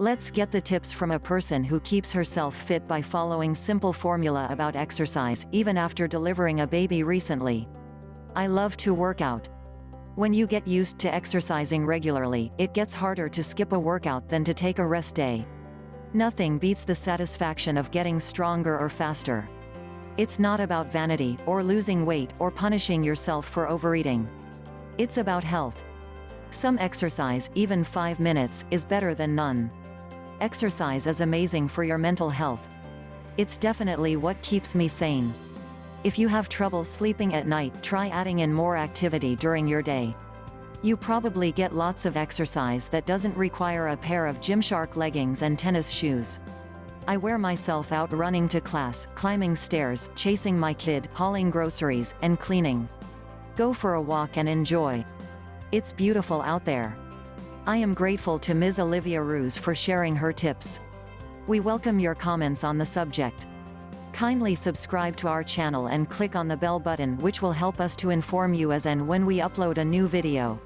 Let's get the tips from a person who keeps herself fit by following simple formula about exercise, even after delivering a baby recently. I love to work out. When you get used to exercising regularly, it gets harder to skip a workout than to take a rest day. Nothing beats the satisfaction of getting stronger or faster. It's not about vanity, or losing weight, or punishing yourself for overeating. It's about health. Some exercise, even 5 minutes, is better than none. Exercise is amazing for your mental health. It's definitely what keeps me sane. If you have trouble sleeping at night, try adding in more activity during your day. You probably get lots of exercise that doesn't require a pair of Gymshark leggings and tennis shoes. I wear myself out running to class, climbing stairs, chasing my kid, hauling groceries, and cleaning. Go for a walk and enjoy. It's beautiful out there. I am grateful to Ms. Olivia Ruse for sharing her tips. We welcome your comments on the subject. Kindly subscribe to our channel and click on the bell button, which will help us to inform you as and when we upload a new video.